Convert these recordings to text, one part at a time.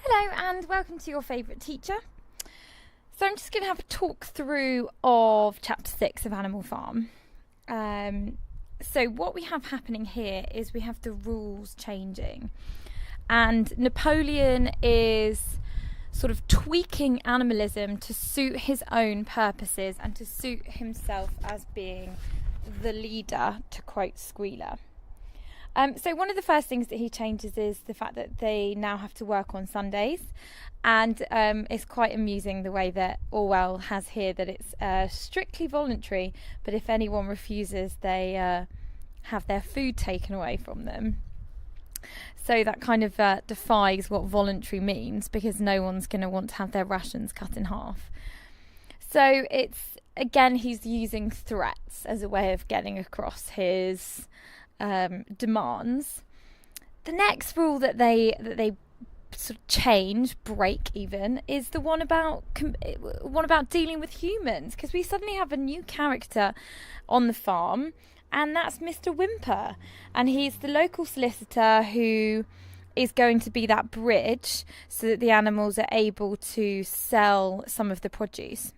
Hello and welcome to Your Favourite Teacher. So I'm just going to have a talk through of chapter 6 of Animal Farm. So what we have happening here is we have the rules changing, and Napoleon is sort of tweaking animalism to suit his own purposes and to suit himself as being the leader, to quote Squealer. So one of the first things that he changes is the fact that they now have to work on Sundays, and it's quite amusing the way that Orwell has here that it's strictly voluntary, but if anyone refuses, they have their food taken away from them. So that kind of defies what voluntary means, because no one's going to want to have their rations cut in half. So it's, again, he's using threats as a way of getting across his demands. The next rule that they sort of break even, is the one about dealing with humans, because we suddenly have a new character on the farm, and that's Mr. Whymper, and he's the local solicitor who is going to be that bridge so that the animals are able to sell some of the produce.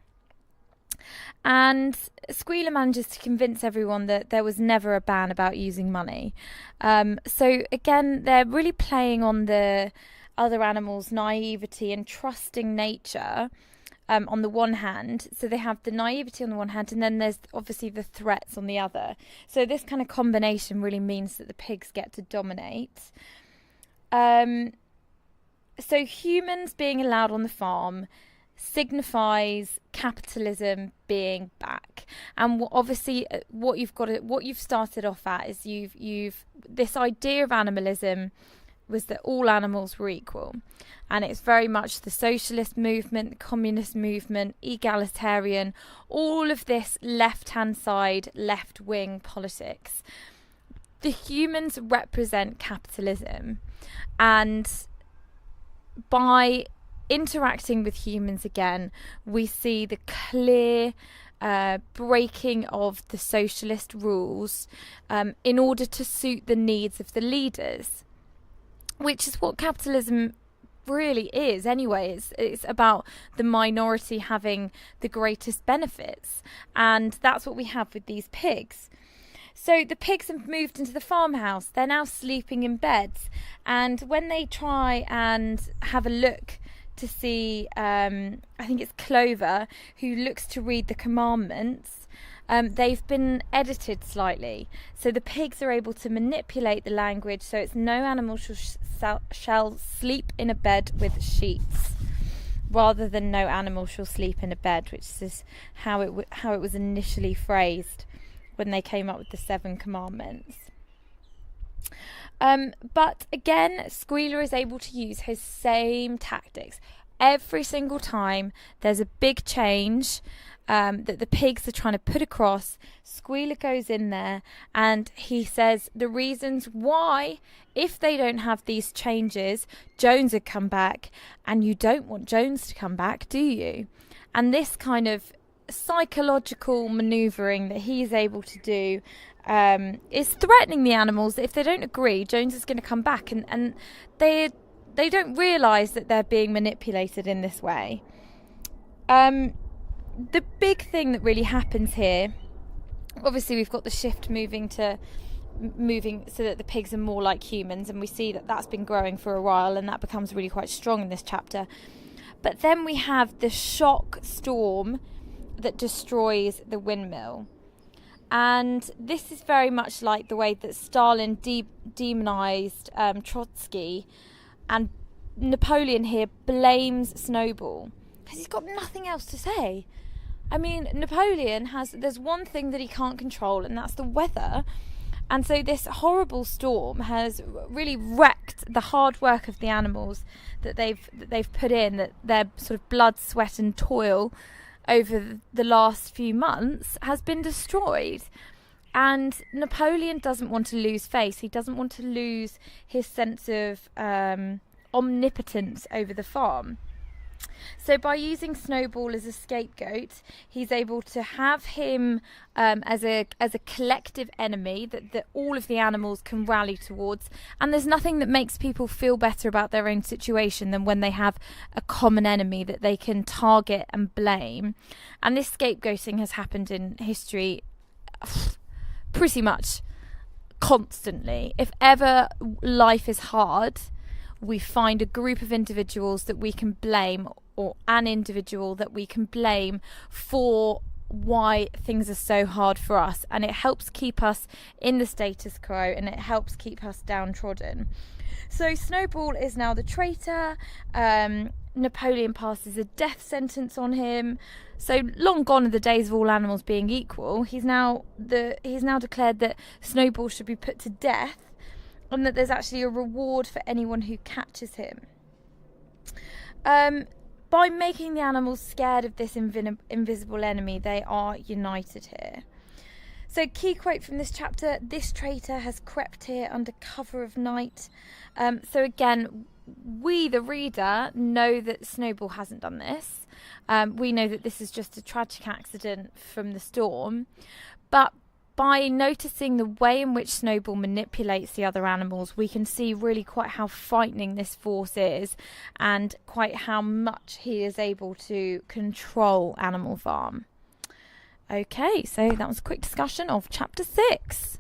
And Squealer manages to convince everyone that there was never a ban about using money. So again, they're really playing on the other animals' naivety and trusting nature on the one hand. So they have the naivety on the one hand, and then there's obviously the threats on the other. So this kind of combination really means that the pigs get to dominate. So humans being allowed on the farm signifies capitalism being back, and obviously what you've started off at is you've this idea of animalism was that all animals were equal, and it's very much the socialist movement, the communist movement, egalitarian, all of this left-hand side, left-wing politics. The humans represent capitalism, and by interacting with humans again, we see the clear breaking of the socialist rules in order to suit the needs of the leaders, which is what capitalism really is anyway. It's about the minority having the greatest benefits, and that's what we have with these pigs. So the pigs have moved into the farmhouse. They're now sleeping in beds, and when they try and have a look to see, I think it's Clover, who looks to read the commandments, they've been edited slightly. So the pigs are able to manipulate the language, so it's no animal shall sleep in a bed with sheets, rather than no animal shall sleep in a bed, which is how it was initially phrased when they came up with the 7 commandments. But again, Squealer is able to use his same tactics. Every single time there's a big change that the pigs are trying to put across, Squealer goes in there and he says the reasons why, if they don't have these changes, Jones would come back, and you don't want Jones to come back, do you? And this kind of psychological manoeuvring that he's able to do is threatening the animals. If they don't agree, Jones is going to come back, and they don't realise that they're being manipulated in this way. The big thing that really happens here, obviously we've got the shift moving so that the pigs are more like humans, and we see that that's been growing for a while, and that becomes really quite strong in this chapter. But then we have the shock storm that destroys the windmill. And this is very much like the way that Stalin demonized Trotsky, and Napoleon here blames Snowball because he's got nothing else to say. I mean, Napoleon there's one thing that he can't control, and that's the weather. And so this horrible storm has really wrecked the hard work of the animals that they've put in, that their sort of blood, sweat and toil over the last few months has been destroyed. And Napoleon doesn't want to lose face. He doesn't want to lose his sense of omnipotence over the farm. So by using Snowball as a scapegoat, he's able to have him as a collective enemy that all of the animals can rally towards. And there's nothing that makes people feel better about their own situation than when they have a common enemy that they can target and blame. And this scapegoating has happened in history pretty much constantly. If ever life is hard, we find a group of individuals that we can blame, or an individual that we can blame for why things are so hard for us, and it helps keep us in the status quo, and it helps keep us downtrodden. So Snowball is now the traitor. Napoleon passes a death sentence on him. So long gone are the days of all animals being equal. He's now declared that Snowball should be put to death, and that there's actually a reward for anyone who catches him. By making the animals scared of this invisible enemy, they are united here. So, key quote from this chapter: "This traitor has crept here under cover of night." So again, we, the reader, know that Snowball hasn't done this. We know that this is just a tragic accident from the storm. But by noticing the way in which Snowball manipulates the other animals, we can see really quite how frightening this force is, and quite how much he is able to control Animal Farm. Okay, so that was a quick discussion of Chapter 6.